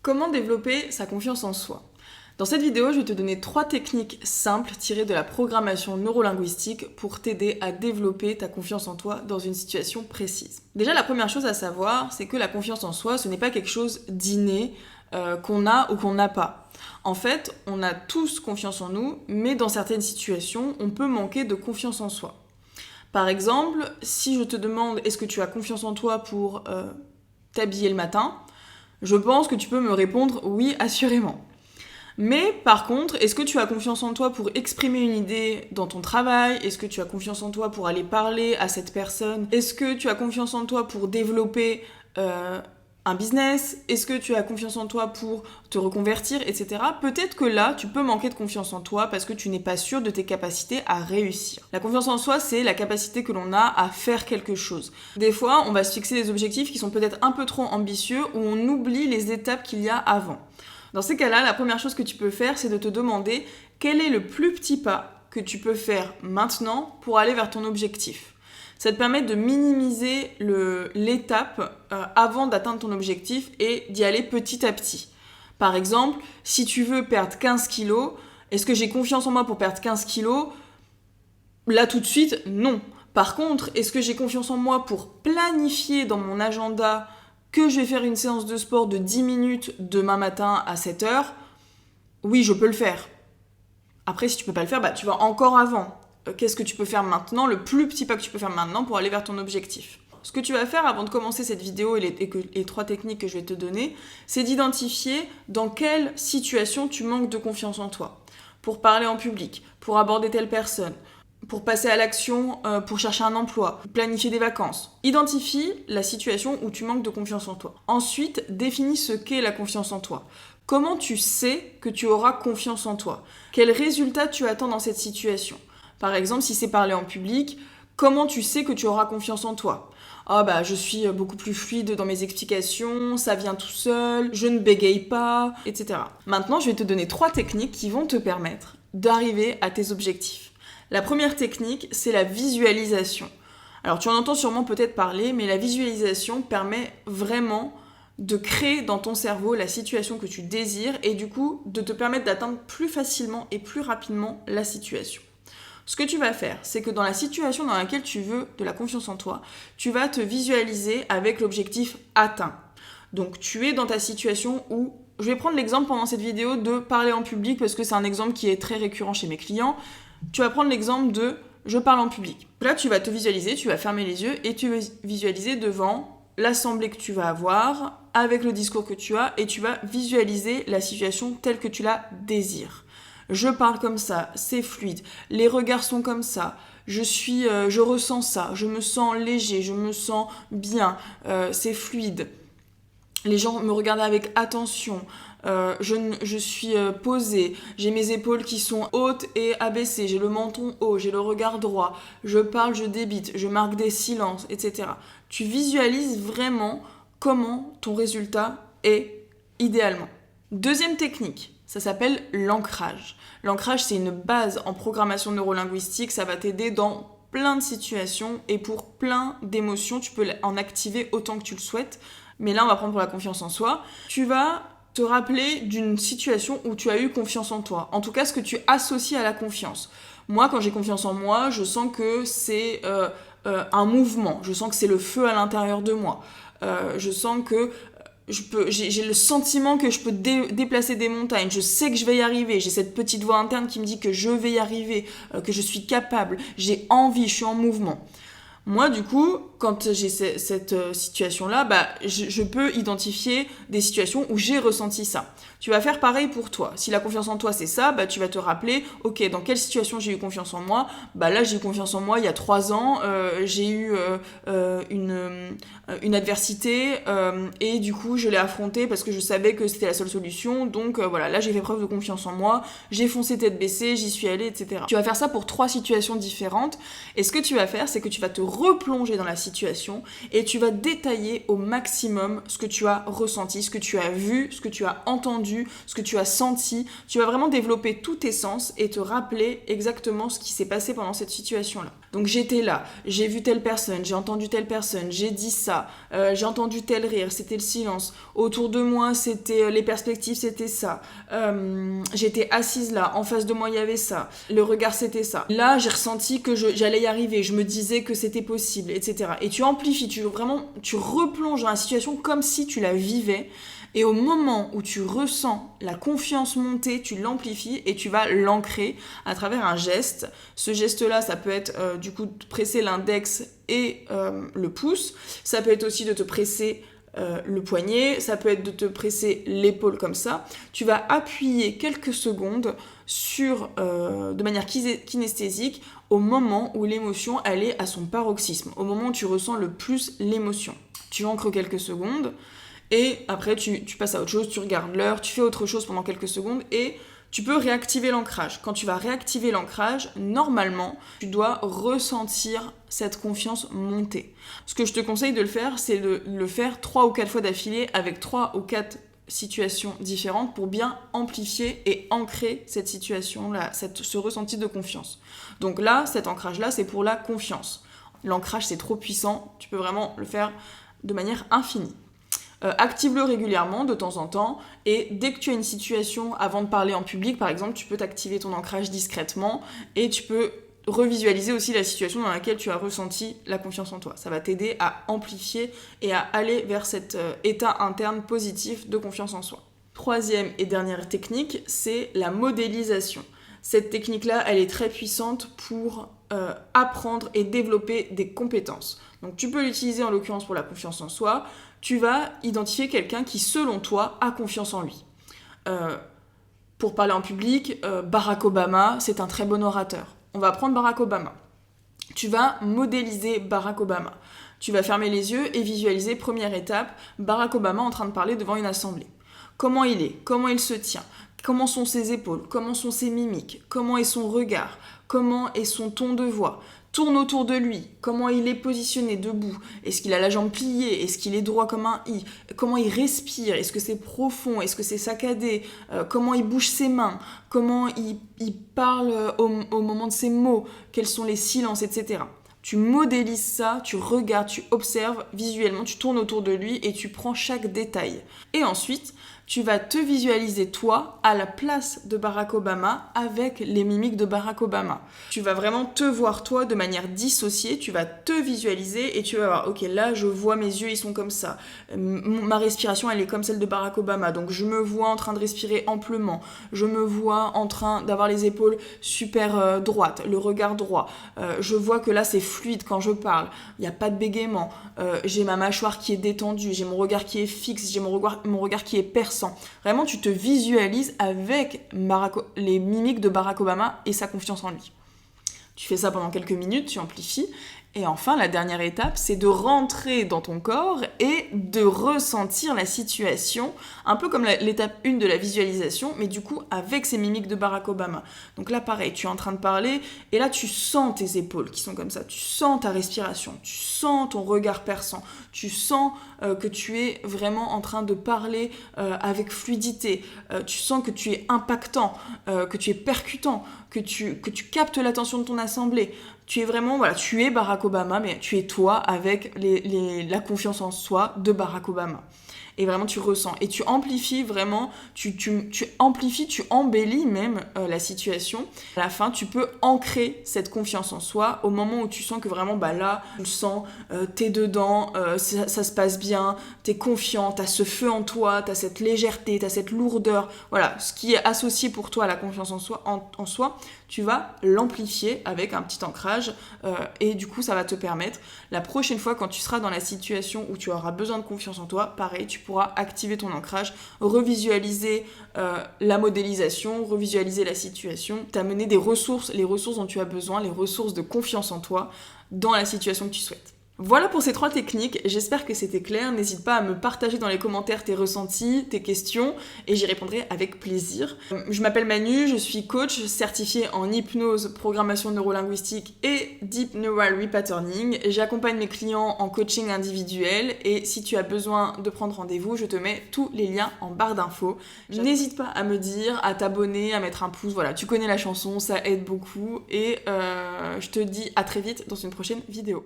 Comment développer sa confiance en soi? Dans cette vidéo, je vais te donner 3 techniques simples tirées de la programmation neurolinguistique pour t'aider à développer ta confiance en toi dans une situation précise. Déjà, la première chose à savoir, c'est que la confiance en soi, ce n'est pas quelque chose d'inné qu'on a ou qu'on n'a pas. En fait, on a tous confiance en nous, mais dans certaines situations, on peut manquer de confiance en soi. Par exemple, si je te demande est-ce que tu as confiance en toi pour t'habiller le matin, je pense que tu peux me répondre oui, assurément. Mais par contre, est-ce que tu as confiance en toi pour exprimer une idée dans ton travail? Est-ce que tu as confiance en toi pour aller parler à cette personne? Est-ce que tu as confiance en toi pour développer un business? Est-ce que tu as confiance en toi pour te reconvertir, etc. Peut-être que là, tu peux manquer de confiance en toi parce que tu n'es pas sûr de tes capacités à réussir. La confiance en soi, c'est la capacité que l'on a à faire quelque chose. Des fois, on va se fixer des objectifs qui sont peut-être un peu trop ambitieux ou on oublie les étapes qu'il y a avant. Dans ces cas-là, la première chose que tu peux faire, c'est de te demander quel est le plus petit pas que tu peux faire maintenant pour aller vers ton objectif. Ça te permet de minimiser l'étape avant d'atteindre ton objectif et d'y aller petit à petit. Par exemple, si tu veux perdre 15 kilos, est-ce que j'ai confiance en moi pour perdre 15 kilos? Là tout de suite, non. Par contre, est-ce que j'ai confiance en moi pour planifier dans mon agenda que je vais faire une séance de sport de 10 minutes demain matin à 7h? Oui, je peux le faire. Après, si tu peux pas le faire, tu vas encore avant. Qu'est-ce que tu peux faire maintenant? Le plus petit pas que tu peux faire maintenant pour aller vers ton objectif. Ce que tu vas faire avant de commencer cette vidéo et les 3 techniques que je vais te donner, c'est d'identifier dans quelle situation tu manques de confiance en toi. Pour parler en public, pour aborder telle personne, pour passer à l'action, pour chercher un emploi, planifier des vacances. Identifie la situation où tu manques de confiance en toi. Ensuite, définis ce qu'est la confiance en toi. Comment tu sais que tu auras confiance en toi? Quels résultats tu attends dans cette situation? Par exemple, si c'est parler en public, comment tu sais que tu auras confiance en toi? Je suis beaucoup plus fluide dans mes explications, ça vient tout seul, je ne bégaye pas, etc. Maintenant, je vais te donner 3 techniques qui vont te permettre d'arriver à tes objectifs. La première technique, c'est la visualisation. Alors, tu en entends sûrement peut-être parler, mais la visualisation permet vraiment de créer dans ton cerveau la situation que tu désires et du coup, de te permettre d'atteindre plus facilement et plus rapidement la situation. Ce que tu vas faire, c'est que dans la situation dans laquelle tu veux de la confiance en toi, tu vas te visualiser avec l'objectif atteint. Donc, tu es dans ta situation où je vais prendre l'exemple pendant cette vidéo de parler en public parce que c'est un exemple qui est très récurrent chez mes clients. Tu vas prendre l'exemple de « je parle en public ». Là, tu vas te visualiser, tu vas fermer les yeux et tu vas visualiser devant l'assemblée que tu vas avoir, avec le discours que tu as, et tu vas visualiser la situation telle que tu la désires. Je parle comme ça, c'est fluide, les regards sont comme ça, je ressens ça, je me sens léger, je me sens bien, c'est fluide. Les gens me regardent avec attention, je suis posée, j'ai mes épaules qui sont hautes et abaissées, j'ai le menton haut, j'ai le regard droit, je parle, je débite, je marque des silences, etc. Tu visualises vraiment comment ton résultat est idéalement. Deuxième technique, ça s'appelle l'ancrage. L'ancrage, c'est une base en programmation neurolinguistique, ça va t'aider dans plein de situations et pour plein d'émotions, tu peux en activer autant que tu le souhaites. Mais là, on va prendre pour la confiance en soi. Tu vas te rappeler d'une situation où tu as eu confiance en toi. En tout cas, ce que tu associes à la confiance. Moi, quand j'ai confiance en moi, je sens que c'est un mouvement. Je sens que c'est le feu à l'intérieur de moi. Je sens que j'ai le sentiment que je peux déplacer des montagnes. Je sais que je vais y arriver. J'ai cette petite voix interne qui me dit que je vais y arriver, que je suis capable. J'ai envie, je suis en mouvement. Moi, du coup, quand j'ai cette situation-là, je peux identifier des situations où j'ai ressenti ça. Tu vas faire pareil pour toi. Si la confiance en toi, c'est ça, tu vas te rappeler, ok, dans quelle situation j'ai eu confiance en moi? Là, j'ai eu confiance en moi il y a 3 ans, j'ai eu une adversité et du coup, je l'ai affrontée parce que je savais que c'était la seule solution. Donc là, j'ai fait preuve de confiance en moi, j'ai foncé tête baissée, j'y suis allée, etc. Tu vas faire ça pour 3 situations différentes et ce que tu vas faire, c'est que tu vas te replonger dans la situation et tu vas détailler au maximum ce que tu as ressenti, ce que tu as vu, ce que tu as entendu, ce que tu as senti. Tu vas vraiment développer tous tes sens et te rappeler exactement ce qui s'est passé pendant cette situation-là. Donc j'étais là, j'ai vu telle personne, j'ai entendu telle personne, j'ai dit ça, j'ai entendu tel rire, c'était le silence. Autour de moi, c'était les perspectives, c'était ça. J'étais assise là, en face de moi, il y avait ça. Le regard, c'était ça. Là, j'ai ressenti que j'allais y arriver, je me disais que c'était possible, etc. Et tu amplifies, tu replonges dans la situation comme si tu la vivais. Et au moment où tu ressens la confiance monter, tu l'amplifies et tu vas l'ancrer à travers un geste. Ce geste-là, ça peut être du coup de presser l'index et le pouce. Ça peut être aussi de te presser le poignet. Ça peut être de te presser l'épaule comme ça. Tu vas appuyer quelques secondes de manière kinesthésique au moment où l'émotion elle est à son paroxysme, au moment où tu ressens le plus l'émotion. Tu ancres quelques secondes. Et après, tu passes à autre chose, tu regardes l'heure, tu fais autre chose pendant quelques secondes et tu peux réactiver l'ancrage. Quand tu vas réactiver l'ancrage, normalement, tu dois ressentir cette confiance monter. Ce que je te conseille de le faire, c'est de le faire 3 ou 4 fois d'affilée avec 3 ou 4 situations différentes pour bien amplifier et ancrer cette situation-là, ce ressenti de confiance. Donc là, cet ancrage-là, c'est pour la confiance. L'ancrage, c'est trop puissant, tu peux vraiment le faire de manière infinie. Active-le régulièrement, de temps en temps, et dès que tu as une situation avant de parler en public, par exemple, tu peux t'activer ton ancrage discrètement et tu peux revisualiser aussi la situation dans laquelle tu as ressenti la confiance en toi. Ça va t'aider à amplifier et à aller vers cet état interne positif de confiance en soi. Troisième et dernière technique, c'est la modélisation. Cette technique-là, elle est très puissante pour apprendre et développer des compétences. Donc tu peux l'utiliser en l'occurrence pour la confiance en soi. Tu vas identifier quelqu'un qui, selon toi, a confiance en lui. Pour parler en public, Barack Obama, c'est un très bon orateur. On va prendre Barack Obama. Tu vas modéliser Barack Obama. Tu vas fermer les yeux et visualiser, première étape, Barack Obama en train de parler devant une assemblée. Comment il est ? Comment il se tient ? Comment sont ses épaules ? Comment sont ses mimiques ? Comment est son regard ? Comment est son ton de voix ? Tourne autour de lui, comment il est positionné debout, est-ce qu'il a la jambe pliée, est-ce qu'il est droit comme un i, comment il respire, est-ce que c'est profond, est-ce que c'est saccadé, comment il bouge ses mains, comment il parle au moment de ses mots, quels sont les silences, etc. Tu modélises ça, tu regardes, tu observes visuellement, tu tournes autour de lui et tu prends chaque détail. Et ensuite, tu vas te visualiser toi à la place de Barack Obama avec les mimiques de Barack Obama. Tu vas vraiment te voir toi de manière dissociée, tu vas te visualiser et tu vas voir, ok là je vois mes yeux ils sont comme ça, ma respiration elle est comme celle de Barack Obama, donc je me vois en train de respirer amplement, je me vois en train d'avoir les épaules super droites, le regard droit, je vois que là c'est fluide quand je parle, il n'y a pas de bégaiement, j'ai ma mâchoire qui est détendue, j'ai mon regard qui est fixe, j'ai mon regard qui est perçant. Vraiment, tu te visualises avec les mimiques de Barack Obama et sa confiance en lui. Tu fais ça pendant quelques minutes, tu amplifies. Et enfin, la dernière étape, c'est de rentrer dans ton corps et de ressentir la situation, un peu comme l'étape 1 de la visualisation, mais du coup avec ces mimiques de Barack Obama. Donc là, pareil, tu es en train de parler, et là, tu sens tes épaules qui sont comme ça, tu sens ta respiration, tu sens ton regard perçant, tu sens que tu es vraiment en train de parler avec fluidité, tu sens que tu es impactant, que tu es percutant, que tu captes l'attention de ton assemblée. Tu es vraiment, voilà, tu es Barack Obama, mais tu es toi avec la confiance en soi de Barack Obama. Et vraiment, tu ressens. Et tu amplifies vraiment, tu amplifies, tu embellis même la situation. À la fin, tu peux ancrer cette confiance en soi au moment où tu sens que vraiment, bah là, tu le sens, t'es dedans, ça se passe bien, t'es confiant, t'as ce feu en toi, t'as cette légèreté, t'as cette lourdeur. Voilà, ce qui est associé pour toi à la confiance en soi, tu vas l'amplifier avec un petit ancrage et du coup, ça va te permettre, la prochaine fois quand tu seras dans la situation où tu auras besoin de confiance en toi, pareil, tu pourras activer ton ancrage, revisualiser la modélisation, revisualiser la situation, t'amener des ressources, les ressources dont tu as besoin, les ressources de confiance en toi dans la situation que tu souhaites. Voilà pour ces 3 techniques, j'espère que c'était clair, n'hésite pas à me partager dans les commentaires tes ressentis, tes questions, et j'y répondrai avec plaisir. Je m'appelle Manu, je suis coach certifiée en hypnose, programmation neurolinguistique et Deep Neural Repatterning. J'accompagne mes clients en coaching individuel, et si tu as besoin de prendre rendez-vous, je te mets tous les liens en barre d'infos. N'hésite pas à me dire, à t'abonner, à mettre un pouce, voilà, tu connais la chanson, ça aide beaucoup, et je te dis à très vite dans une prochaine vidéo.